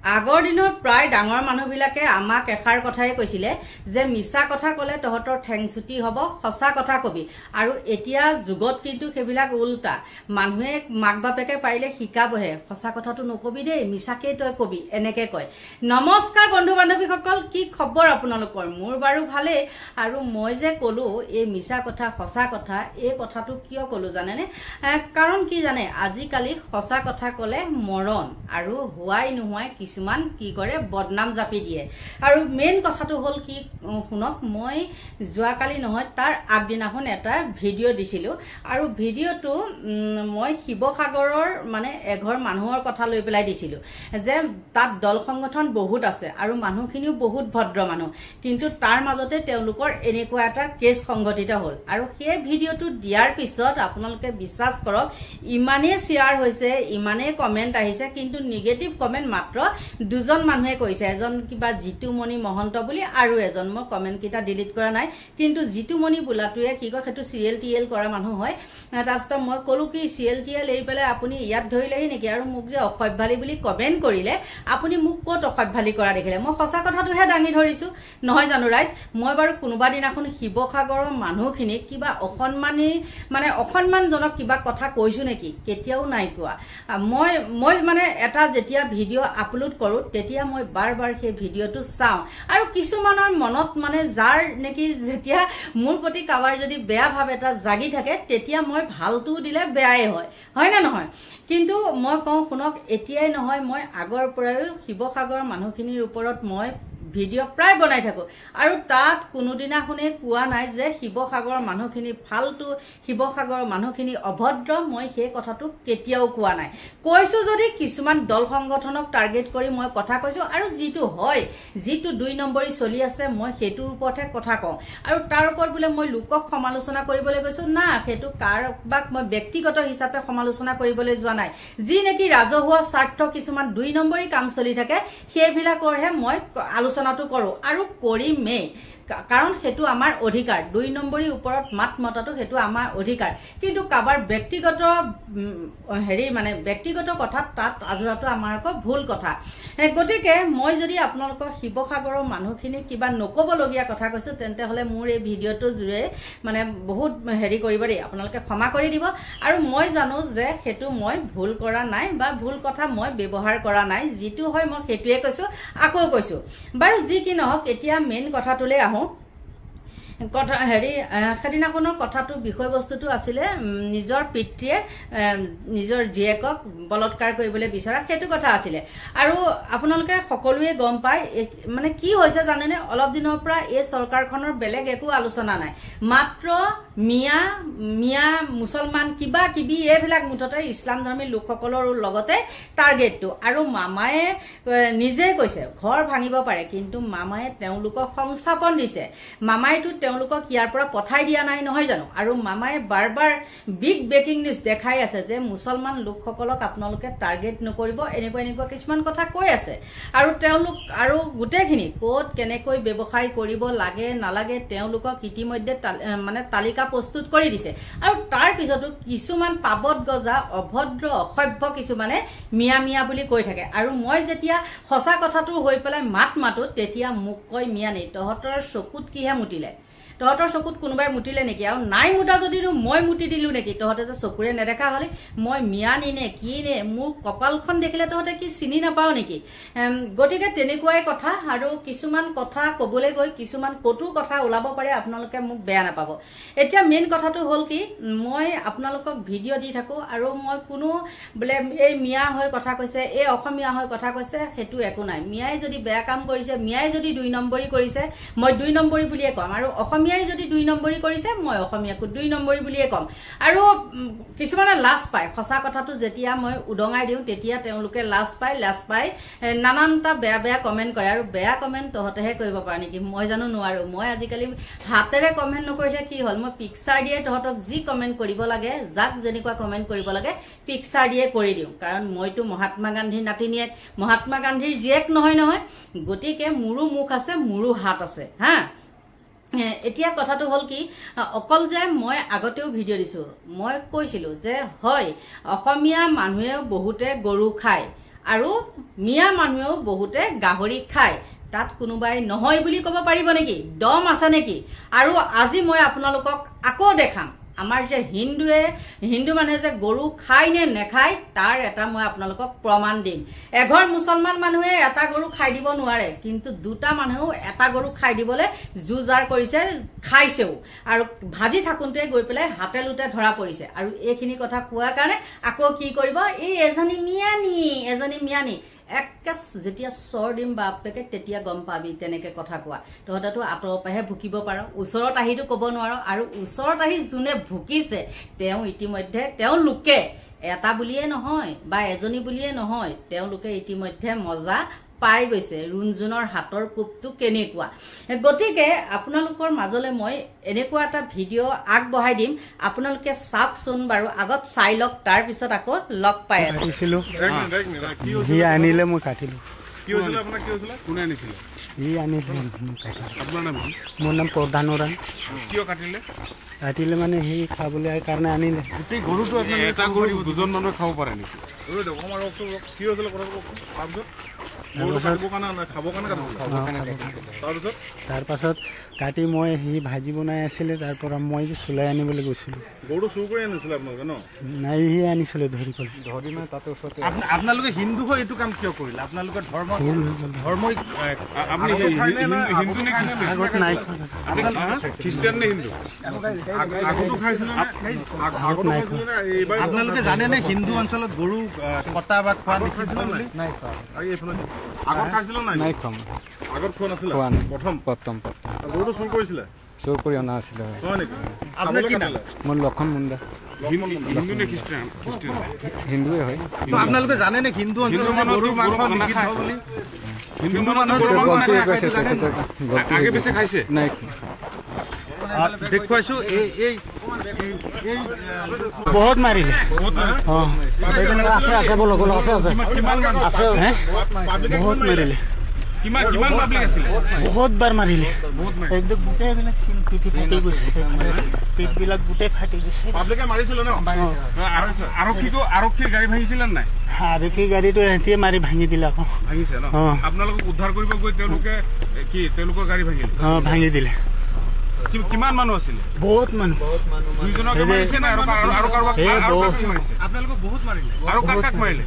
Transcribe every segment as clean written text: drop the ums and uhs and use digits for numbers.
আগৰ দিনৰ প্ৰায় ডাঙৰ মানুহবিলাকে আমাক এষাৰ কথাই কৈছিলে যে মিছা কথা ক'লে তহঁতৰ ঠেংচুটি হ'ব, সঁচা কথা কবি। আৰু এতিয়া যুগত কিন্তু সেইবিলাক উল্টা। মানুহে মাক বাপেকে পাৰিলে শিকাবহে, সঁচা কথাটো নকবি দেই, মিছাকেই তই কবি, এনেকে কয়। নমস্কাৰ বন্ধু বান্ধৱীসকল, কি খবৰ আপোনালোকৰ? মোৰ বাৰু ভালেই। আৰু মই যে ক'লো এই মিছা কথা সঁচা কথা, এই কথাটো কিয় ক'লো জানেনে? কাৰণ কি জানে, আজিকালি সঁচা কথা ক'লে মৰণ, আৰু হোৱাই নোহোৱাই কিছুমান কি কৰে বদনাম জাপি দিয়ে। আৰু মেইন কথাটো হ'ল কি শুনক, মই যোৱাকালি নহয় তাৰ আগদিনাখন এটা ভিডিঅ' দিছিলোঁ। আৰু ভিডিঅ'টো মই শিৱসাগৰৰ মানে এঘৰ মানুহৰ কথা লৈ পেলাই দিছিলোঁ যে তাত দল সংগঠন বহুত আছে আৰু মানুহখিনিও বহুত ভদ্ৰ মানুহ, কিন্তু তাৰ মাজতে তেওঁলোকৰ এনেকুৱা এটা কেছ সংঘটিত হ'ল। আৰু সেই ভিডিঅ'টো দিয়াৰ পিছত আপোনালোকে বিশ্বাস কৰক, ইমানেই শ্বেয়াৰ হৈছে, ইমানেই কমেণ্ট আহিছে, কিন্তু নিগেটিভ কমেণ্ট মাত্ৰ দুজন মানুহে কৈছে, এজন কিবা জিতুমণি মহন্ত বুলি, আৰু এজন, মই কমেণ্টকেইটা ডিলিট কৰা নাই। কিন্তু জিতুমণি বোলাটোৱে কি কয়, সেইটো চিৰিয়েল টিয়েল কৰা মানুহ হয়। তাৰপিছত মই ক'লোঁ কি চিৰিয়েল টিয়েল এৰি পেলাই আপুনি ইয়াত ধৰিলেহি নেকি, আৰু মোক যে অসভ্যালি বুলি কমেণ্ট কৰিলে, আপুনি মোক ক'ত অসভ্যালি কৰা দেখিলে? মই সঁচা কথাটোহে দাঙি ধৰিছোঁ, নহয় জানো ৰাইজ? মই বাৰু কোনোবা দিনাখন শিৱসাগৰৰ মানুহখিনিক কিবা অসন্মানজনক কিবা কথা কৈছোঁ নেকি? কেতিয়াও নাই কোৱা। মই মানে এটা যেতিয়া ভিডিঅ' আপলোড কৰোঁ তেতিয়া মই বাৰ বাৰ সেই ভিডিঅ'টো চাওঁ, আৰু কিছুমানৰ মনত মানে যাৰ নেকি যেতিয়া মোৰ প্ৰতি কাৰোবাৰ যদি বেয়া ভাৱ এটা জাগি থাকে, তেতিয়া মই ভালটো দিলে বেয়াই হয় নে নহয়? কিন্তু মই কওঁ শুনক, এতিয়াই নহয়, মই আগৰ পৰাই শিৱসাগৰৰ মানুহখিনিৰ ওপৰত মই ভিডিঅ' প্ৰায় বনাই থাকোঁ, আৰু তাত কোনোদিনাখনেই কোৱা নাই যে শিৱসাগৰৰ মানুহখিনি ফাল্টু, শিৱসাগৰৰ মানুহখিনি অভদ্ৰ। মই সেই কথাটো কেতিয়াও কোৱা নাই। কৈছোঁ যদি কিছুমান দল সংগঠনক টাৰ্গেট কৰি মই কথা কৈছোঁ, আৰু যিটো হয়, যিটো 2 নম্বৰী চলি আছে, মই সেইটোৰ ওপৰতহে কথা কওঁ। আৰু তাৰ ওপৰত বোলে মই লোকক সমালোচনা কৰিবলৈ গৈছোঁ না, সেইটো কাৰোবাক মই ব্যক্তিগত হিচাপে সমালোচনা কৰিবলৈ যোৱা নাই। যি নেকি ৰাজহুৱা স্বাৰ্থ কিছুমান 2 নম্বৰী কাম চলি থাকে, সেইবিলাকৰহে মই আলোচনাটো কৰোঁ, আৰু কৰিমেই, কাৰণ সেইটো আমাৰ অধিকাৰ। 2 নম্বৰীৰ ওপৰত মাত মতাটো সেইটো আমাৰ অধিকাৰ। কিন্তু কাৰোবাৰ ব্যক্তিগত ব্যক্তিগত কথাত তাত আজৰাটো আমাৰ আকৌ ভুল কথা। গতিকে মই যদি আপোনালোকক শিৱসাগৰৰ মানুহখিনিক কিবা নক'বলগীয়া কথা কৈছোঁ, তেন্তে হ'লে মোৰ এই ভিডিঅ'টোৰ জৰিয়তে মানে বহুত কৰিব দেই, আপোনালোকে ক্ষমা কৰি দিব। আৰু মই জানো যে সেইটো মই ভুল কৰা নাই, বা ভুল কথা মই ব্যৱহাৰ কৰা নাই। যিটো হয় মই সেইটোৱে কৈছোঁ, আকৌ কৈছোঁ। বাৰু যি কি নহওক, এতিয়া মেইন কথাটোলৈ আহোঁ। সেইদিনাখনৰ কথাটো বিষয়বস্তুটো আছিলে নিজৰ পিতৃয়ে নিজৰ জীয়েকক বলৎকাৰ কৰিবলৈ বিচৰা, সেইটো কথা আছিলে। আৰু আপোনালোকে সকলোৱে গম পায় মানে কি হৈছে জানেনে, অলপ দিনৰ পৰা এই চৰকাৰখনৰ বেলেগ একো আলোচনা নাই, মাত্ৰ মিয়া মুছলমান কিবা কিবি এইবিলাক, মুঠতে ইছলাম ধৰ্মী লোকসকলৰ লগতে টাৰ্গেটটো। আৰু মামায়ে নিজে কৈছে ঘৰ ভাঙিব পাৰে, কিন্তু মামায়ে তেওঁলোকক সংস্থাপন দিছে। মামাইতো তেওঁলোকক ইয়াৰ পৰা পঠাই দিয়া নাই, নহয় জানো? আৰু মামায়ে বাৰ বাৰ বিগ ব্ৰেকিং নিউজ দেখাই আছে যে মুছলমান লোকসকলক আপোনালোকে টাৰ্গেট নকৰিব, এনেকুৱা কিছুমান কথা কৈ আছে। আৰু তেওঁলোক আৰু গোটেইখিনি ক'ত কেনেকৈ ব্যৱসায় কৰিব লাগে নালাগে তেওঁলোকক ইতিমধ্যে মানে তালিকা প্ৰস্তুত কৰি দিছে। আৰু তাৰ পিছতো কিছুমান পাবত গজা অভদ্ৰ অসভ্য কিছুমানে মিয়া বুলি কৈ থাকে। আৰু মই যেতিয়া সঁচা কথাটো হৈ পেলাই মাতো, তেতিয়া মোক কয় মিয়ানী, তহঁতৰ চকুত কিহে মুতিলে? তহঁতৰ চকুত কোনোবাই মুতিলে নেকি? আৰু নাই মুতা যদিনো মই মুতি দিলোঁ নেকি? তহঁতে যে চকুৰে নেদেখা হ'লে মই মিয়ানী নে কি নে, মোৰ কপালখন দেখিলে তহঁতে কি চিনি নাপাওঁ নেকি? গতিকে তেনেকুৱাই কথা। আৰু কিছুমান কথা ক'বলৈ গৈ কিছুমান কটু কথা ওলাব পাৰে, আপোনালোকে মোক বেয়া নাপাব। এতিয়া মেইন কথাটো হ'ল কি, মই আপোনালোকক ভিডিঅ' দি থাকোঁ, আৰু মই কোনো বোলে এই মিয়া হৈ কথা কৈছে, এই অসমীয়া হৈ কথা কৈছে, সেইটো একো নাই। মিয়াই যদি বেয়া কাম কৰিছে, মিয়াই যদি 2 নম্বৰী কৰিছে, মই 2 নম্বৰী বুলিয়ে ক'ম। আৰু অসমীয়াই যদি 2 নম্বৰী কৰিছে, মই অসমীয়াকো 2 নম্বৰী বুলিয়ে ক'ম। আৰু কিছুমানে লাজ পায়, সঁচা কথাটো যেতিয়া মই উদঙাই দিওঁ তেতিয়া তেওঁলোকে লাজ পাই নানানটা বেয়া কমেণ্ট কৰে। আৰু বেয়া কমেণ্ট তহঁতেহে কৰিব পাৰা নেকি? মই জানো নোৱাৰোঁ। মই আজিকালি হাতেৰে কমেণ্ট নকৰিলে কি হ'ল, মই পিকচাৰ দিয়ে তহঁতক যি কমেণ্ট কৰিব লাগে, যাক যেনেকুৱা কমেণ্ট কৰিব লাগে পিকচাৰ দিয়ে কৰি দিওঁ। কাৰণ মইতো মহাত্মা গান্ধীৰ নাতিনীয়েক, মহাত্মা গান্ধীৰ জীয়েক নহয়। গতিকে মোৰো মুখ আছে, মোৰো হাত আছে, হা। এতিয়া কথাটো হ'ল কি, অকল যে মই আগতেও ভিডিঅ' দিছোঁ, মই কৈছিলোঁ যে হয় অসমীয়া মানুহেও বহুতে গৰু খায়, আৰু মিয়া মানুহেও বহুতে গাহৰি খায় তাত কোনোবাই নহয় বুলি ক'ব পাৰিব নেকি দম আছে নেকি আৰু আজি মই আপোনালোকক আকৌ দেখাম আমাৰ যে হিন্দু মানুহে যে গৰু খায় নে নেখায় তাৰ এটা মই আপোনালোকক প্ৰমাণ দিম এঘৰ মুছলমান মানুহে এটা গৰু খাই দিব নোৱাৰে কিন্তু দুটা মানুহেও এটা গৰু খাই দিবলৈ জুজাৰ কৰিছে খাইছেও আৰু ভাজি থাকুনতে গৈ পেলাই হাতে লুতে ধৰা পৰিছে আৰু এইখিনি কথা কোৱাৰ কাৰণে আকৌ কি কৰিব এই এজনী মিয়ানি একেছ যেতিয়া চৰ দিম বাপেকে তেতিয়া গম পাবি তেনেকে কথা কোৱা তহঁতেতো আঁতৰৰ পৰাহে ভুকিব পাৰ ওচৰত আহিতো ক'ব নোৱাৰো আৰু ওচৰত আহি যোনে ভুকিছে তেওঁ ইতিমধ্যে তেওঁ লোকে এটা বুলিয়ে নহয় বা এজনী বুলিয়ে নহয় তেওঁলোকে ইতিমধ্যে মজা পাই গৈছে ৰুণজুনৰ হাতৰ কোপটো কেনেকুৱা গতিকে আপোনালোকৰ মাজলে মই এনেকুৱা এটা ভিডিঅ' আগবঢ়াই দিম আপোনালোকে চাওকচোন বাৰু আগত চাই লওক তাৰ পিছত আকৌ লগ পাই আছিলো হি আনিলে মই কাটিলো কি হৈছিল আপোনাৰ কি হৈছিল কোনে আনিছিল হি আনিলে আপোনাৰ নাম মোৰ নাম প্ৰধানৰাম কিয় কাটিলে মানে হি খাবলৈ কাৰণে আনিলে এই গৰুটো আপোনাৰ এটা গৰু দুজন মানুহে খাব পাৰে নেকি কি হৈছিল তাৰপাছত কাটি মই হি ভাজি বনাই আছিলে তাৰ পৰা মই যে চুলাই আনিবলৈ গৈছিলো গৰু চুৰ কৰি আনিছিলে আপোনালোকে ন নাই হি আনিছিলে ধৰি মানে তাতে ওচৰতে আপোনালোকে হিন্দু হৈ এইটো কাম কিয় কৰিলে আপোনালোকে ধৰ্ম আপুনি হিন্দু নে আগত নাই খ্ৰীষ্টিয়ান নে হিন্দু আগতো খাইছিলে আপোনালোকে জানে নে হিন্দু অঞ্চলত গৰু কটা বা খোৱা দেখিছিলে নাই আগত খাইছিল নাই খাম আগত খোৱা নাছিল প্ৰথম গৰুটো চুৰ কৰিছিলে চুৰ কৰি অনা আছিলে আপোনাৰ কি নাম মোৰ লক্ষণ মুণ্ডা হিন্দু নে খ্ৰীষ্টিয়ান হিন্দুৱে হয় আপোনালোকে জানে নে হিন্দু অঞ্চলত গৰুৰ মাংস নিষিদ্ধ বুলি হিন্দু মানুহে আগে পিছে খাইছে নাই দেখুৱাইছো এই বহুত মাৰিলে আছে বলক বহুত মাৰিলে বহুত বাৰ মাৰিলে একদম গোটেইবিলাক ফাটি গৈছে পিঠবিলাক গোটেই ফাটি গৈছে পাব্লিকে মাৰিছিলে ন আৰক্ষীৰ গাড়ী ভাঙিছিলে নাই আৰক্ষী গাড়ীটো এতিয়াই মাৰি ভাঙি দিলে আকৌ ভাঙিছে ন আপোনালোকক উদ্ধাৰ কৰিব গৈ তেওঁলোকৰ গাড়ী ভাঙিলে ভাঙি দিলে কিমান মানুহ আছিলে বহুত মানুহ দুইজনকে মাৰিছে নে আৰু কাৰোবাক আপোনালোকক বহুত মাৰিলে আৰু কাক মাৰিলে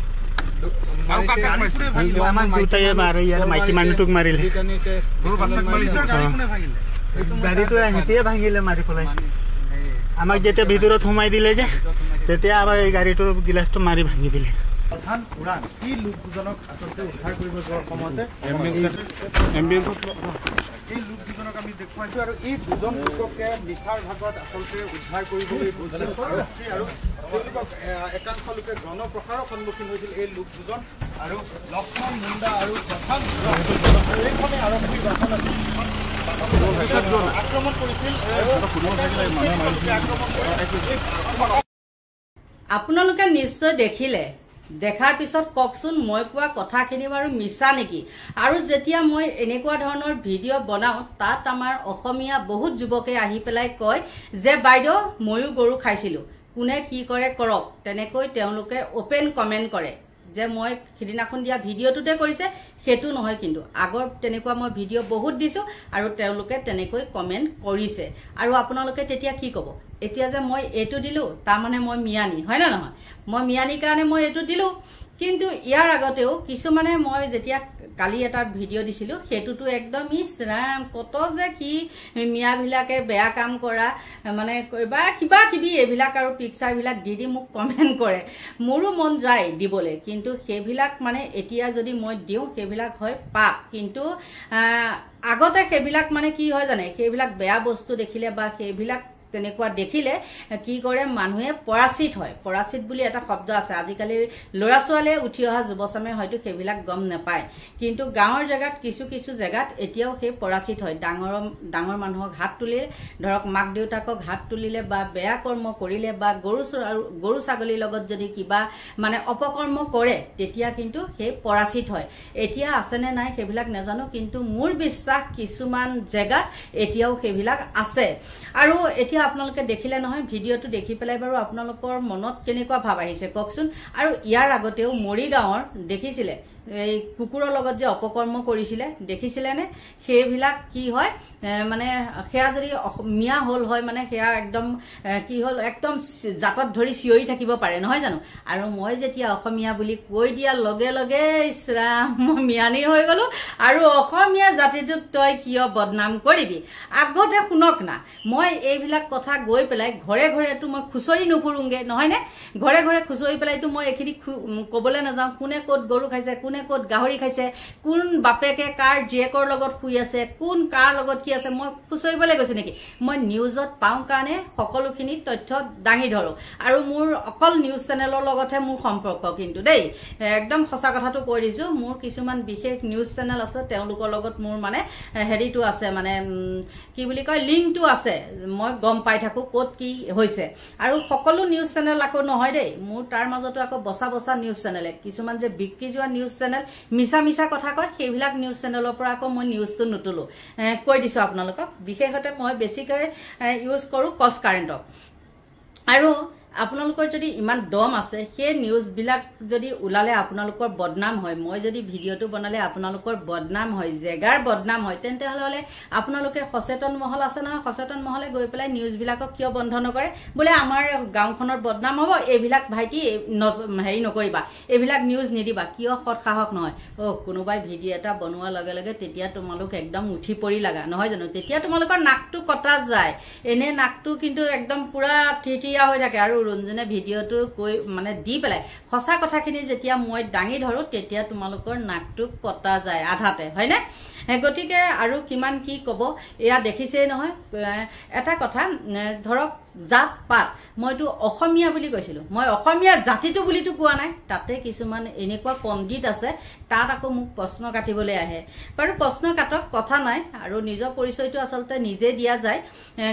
আমাক দুটাই মাৰে ইয়াৰ মাইকী মানুহটোক মাৰিলে গাড়ীটো আহিতেই ভাঙিলে মাৰি পেলাই আমাক যেতিয়া ভিতৰত সোমাই দিলে যে তেতিয়া আমাৰ এই গাড়ীটোৰ গিলাচটো মাৰি ভাঙি দিলে প্ৰধান উৰাণ কি লোকজনক আচলতে উদ্ধাৰ কৰিব যোৱাৰ সময়তে এই লোক দুজনক আমি দেখুৱাইছো আৰু এই দুজন লোককে নিশাৰ ভাগত আচলতে উদ্ধাৰ কৰিবলৈ আৰু তেওঁলোকক একাংশ লোকে গণপ্ৰসাৰৰ সন্মুখীন হৈছিল এই লোক দুজন আৰু লক্ষ্মণ মুণ্ডা আৰু প্ৰধান এইখনে আৰক্ষী বাহন আছিল আক্ৰমণ কৰিছিল আপোনালোকে নিশ্চয় দেখিলে দেখাৰ পিছত কওকচোন মই কোৱা কথাখিনি বাৰু মিছা নেকি আৰু যেতিয়া মই এনেকুৱা ধৰণৰ ভিডিঅ' বনাওঁ তাত আমাৰ অসমীয়া বহুত যুৱকে আহি পেলাই কয় যে বাইদেউ ময়ো গৰু খাইছিলোঁ কোনে কি কৰে কৰক তেনেকৈ তেওঁলোকে অপেন কমেণ্ট কৰে যে মই সিদিনাখন দিয়া ভিডিঅ'টোতে কৰিছে সেইটো নহয় কিন্তু আগৰ তেনেকুৱা মই ভিডিঅ' বহুত দিছোঁ আৰু তেওঁলোকে তেনেকৈ কমেণ্ট কৰিছে আৰু আপোনালোকে তেতিয়া কি ক'ব এতিয়া যে মই এইটো দিলোঁ তাৰমানে মই মিয়ানি হয় না নহয় মই মিয়ানিৰ কাৰণে মই এইটো দিলোঁ কিন্তু ইয়াৰ আগতেও কিছুমানে মই যেতিয়া কালি এটা ভিডিঅ' দিছিলোঁ সেইটোতো একদম ইছৰাম কত যে কি মিয়াবিলাকে বেয়া কাম কৰা মানে বা কিবা কিবি এইবিলাক আৰু পিকচাৰবিলাক দি মোক কমেণ্ট কৰে মোৰো মন যায় দিবলৈ কিন্তু সেইবিলাক মানে এতিয়া যদি মই দিওঁ সেইবিলাক হয় পাপ কিন্তু আগতে সেইবিলাক মানে কি হয় জানে সেইবিলাক বেয়া বস্তু দেখিলে বা সেইবিলাক তেনেকুৱা দেখিলে কি কৰে মানুহে পৰাচিত হয় পৰাচিত বুলি এটা শব্দ আছে আজিকালি ল'ৰা ছোৱালীয়ে উঠি অহা যুৱচামে হয়তো সেইবিলাক গম নাপায় কিন্তু গাঁৱৰ জেগাত কিছু জেগাত এতিয়াও সেই পৰাচিত হয় ডাঙৰ মানুহক হাত তুলিলে ধৰক মাক দেউতাকক হাত তুলিলে বা বেয়া কৰ্ম কৰিলে বা গৰু ছাগলীৰ লগত যদি কিবা মানে অপকৰ্ম কৰে তেতিয়া কিন্তু সেই পৰাচিত হয় এতিয়া আছেনে নাই সেইবিলাক নাজানো কিন্তু মোৰ বিশ্বাস কিছুমান জেগাত এতিয়াও সেইবিলাক আছে আৰু এতিয়া এতিয়া আপোনালোকে দেখিলে নহয় ভিডিঅ'টো দেখি পেলাই বাৰু আপোনালোকৰ মনত কেনেকুৱা ভাৱ আহিছে কওকচোন আৰু ইয়াৰ আগতেও মৰিগাঁৱৰ দেখিছিলে এই কুকুৰৰ লগত যে অপকৰ্ম কৰিছিলে দেখিছিলে নে সেইবিলাক কি হয় মানে সেয়া যদি মিয়া হল হয় মানে সেয়া একদম কি হল একদম জাতত ধৰি চিঞৰি থাকিব পাৰে নহয় জানো আৰু মই যেতিয়া অসমীয়া বুলি কৈ দিয়া লগে লগে ইছৰাম মিয়ানি হৈ গলো আৰু অসমীয়া জাতিটোক তই কিয় বদনাম কৰিবি আগতে শুনক না মই এইবিলাক কথা গৈ পেলাই ঘৰে ঘৰেটো মই খুচৰি নুফুৰুংগে নহয় নে ঘৰে ঘৰে খুচৰি পেলাইতো মই এখিনি কবলৈ নাযাওঁ কোনে ক'ত গৰু খাইছে কোনে ক'ত গাহৰি খাইছে কোন বাপেকে কাৰ জীয়েকৰ লগত শুই আছে কোন কাৰ লগত কি আছে মই খুচৰিবলৈ গৈছো নেকি মই নিউজত পাওঁ কাৰণে সকলোখিনি তথ্য দাঙি ধৰো আৰু মোৰ অকল নিউজ চেনেলৰ লগতহে মোৰ সম্পৰ্ক কিন্তু দেই একদম সঁচা কথাটো কৈ দিছো মোৰ কিছুমান বিশেষ নিউজ চেনেল আছে তেওঁলোকৰ লগত মোৰ মানে হেৰিটো আছে মানে কি বুলি কয় লিংকটো আছে মই গম পাই থাকো ক'ত কি হৈছে আৰু সকলো নিউজ চেনেল আকৌ নহয় দেই মোৰ তাৰ মাজতো আকৌ বসা বসা নিউজ চেনেল কিছুমান যে বিক্ৰী যোৱা নিউজ চেনেল মিছা মিছা কথা কয় সেইবিলাক নিউজ চেনেলৰ পৰা আকৌ মই নিউজটো নুতুলো কৈ দিছো আপোনালোকক বিশেষতে মই বেছিকৈ ইউজ কৰো কষ্ট কাৰেণ্টক আৰু আপোনালোকৰ যদি ইমান দম আছে সেই নিউজ বিলাক যদি উলালে আপোনালোকৰ বদনাম হয় মই যদি ভিডিঅটো বনালে আপোনালোকৰ বদনাম হয় জেগাৰ বদনাম হয় তেন্তে হলে আপোনালোকে সচেতন মহল আছে নহয় সচেতন মহলে গৈ পেলাই নিউজ বিলাকক কিয় বন্ধ নকৰে বোলে আমাৰ গাঁওখনৰ বদনাম হ'ব এইবিলাক ভাইটি হেৰি নকৰিবা এইবিলাক নিউজ নিদিবা কিয় সৎ সাহস নহয় কোনোবাই ভিডিঅ' এটা বনোৱাৰ লগে লগে তেতিয়া তোমালোক একদম উঠি পৰি লাগা নহয় জানো তেতিয়া তোমালোকৰ নাকটো কটা যায় এনে নাকটো কিন্তু একদম পুৰা থিথিয়া হৈ থাকে আৰু ৰঞ্জনে ভিডিঅ'টো কৈ মানে দি পেলাই সঁচা কথাখিনি যেতিয়া মই দাঙি ধৰো তেতিয়া তোমালোকৰ নাকটো কটা যায় আধাতে হয়নে গতিকে আৰু কিমান কি কব এয়া দেখিছেই নহয় এটা কথা ধৰক জাত পাত মইতো অসমীয়া বুলি কৈছিলো মই অসমীয়া জাতিটো বুলিতো কোৱা নাই তাতে কিছুমান এনেকুৱা পণ্ডিত আছে তাত আকৌ মোক প্ৰশ্ন কাটিবলৈ আহে বাৰু প্ৰশ্ন কাটক কথা নাই আৰু নিজৰ পৰিচয়টো আচলতে নিজে দিয়া যায়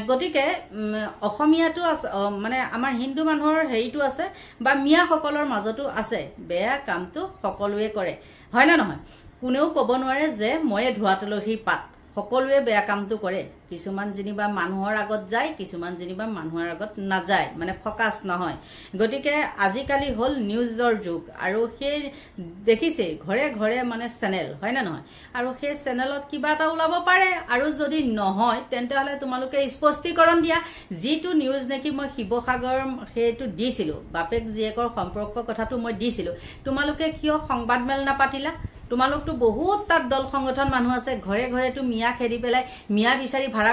গতিকে অসমীয়াটো মানে আমাৰ হিন্দু মানুহৰ হেৰিটো আছে বা মিয়া সকলৰ মাজতো আছে বেয়া কামটো সকলোৱে কৰে হয় না নহয় কোনেও ক'ব নোৱাৰে যে মই ধোৱা তুলসী পাত সকলোৱে বেয়া কামটো কৰে কিছুমান যেনিবা মানুহৰ আগত যায় কিছুমান যেনিবা মানুহৰ আগত নাযায় মানে ফকাস নহয় গতিকে আজিকালি হল নিউজৰ যুগ আৰু সেই দেখিছে ঘৰে ঘৰে মানে চেনেল হয় না নহয় আৰু সেই চেনেলত কিবা এটা ওলাব পাৰে আৰু যদি নহয় তেন্তে হলে তোমালোকে স্পষ্টীকৰণ দিয়া যিটো নিউজ নেকি মই শিৱসাগৰ সেইটো দিছিলো বাপেক জীয়েকৰ সম্পৰ্ক কথাটো মই দিছিলো তোমালোকে কিয় সংবাদ মেল নাপাতিলা তোমালোকতো বহুত তাত দল সংগঠন মানুহ আছে ঘৰে ঘৰেটো মিয়া খেদি পেলাই মিয়া বিচাৰি ভাড়া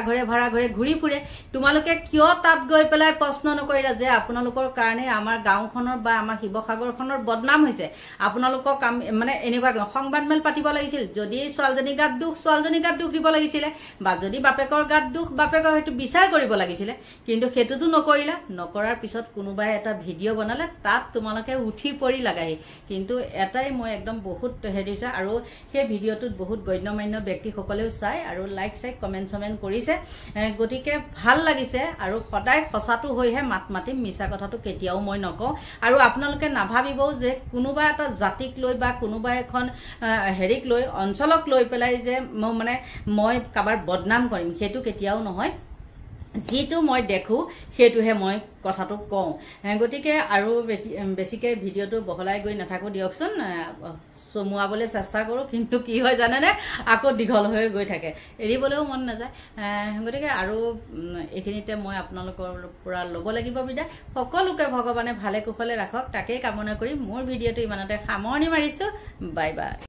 ঘৰে ঘূৰি ফুৰে তোমালোকে কিয় তাত গৈ পেলাই প্ৰশ্ন নকৰিলা যে আপোনালোকৰ কাৰণে আমাৰ গাঁওখনৰ বা আমাৰ শিৱসাগৰখনৰ বদনাম হৈছে আপোনালোকৰ কাম মানে এনেকুৱা সংবাদ মেল পাতিব লাগিছিল যদি ছোৱালীজনী গাত দুখ দিব লাগিছিলে বা যদি বাপেকৰ গাত দুখ বাপেকৰ হয়তো বিচাৰ কৰিব লাগিছিলে কিন্তু সেইটোতো নকৰিলা নকৰাৰ পিছত কোনোবাই এটা ভিডিঅ' বনালে তাত তোমালোকে উঠি পৰি লাগাহি কিন্তু এটাই মই একদম বহুত হেৰি আৰু সেই ভিডিঅ'টোত বহুত গণ্যমান্য ব্যক্তিসকলেও চাই আৰু লাইক চাই কমেন্ট কৰিছে গতিকে ভাল লাগিছে আৰু সদায় সঁচাটো হৈহে মাত মাতিম মিছা কথাটো কেতিয়াও মই নকওঁ আৰু আপোনালোকে নাভাবিব যে কোনোবা এটা জাতিক লৈ বা কোনোবা এখন হেৰিক লৈ অঞ্চলক লৈ পেলাই যে মানে মই কাবাৰ বদনাম কৰিম সেইটো কেতিয়াও নহয় যিটো মই দেখো সেইটোহে মই কথাটো কওঁ গতিকে আৰু বেছিকৈ ভিডিঅ'টো বহলাই গৈ নাথাকো দিয়কচোন চমুৱাবলৈ চেষ্টা কৰো কিন্তু কি হয় জানেনে আকৌ দীঘল হৈ গৈ থাকে এৰিবলৈও মন নাযায় গতিকে আৰু এইখিনিতে মই আপোনালোকৰ পৰা ল'ব লাগিব বিদায় সকলোকে ভগৱানে ভালে কুশলে ৰাখক তাকেই কামনা কৰি মোৰ ভিডিঅ'টো ইমানতে সামৰণি মাৰিছো বাই বাই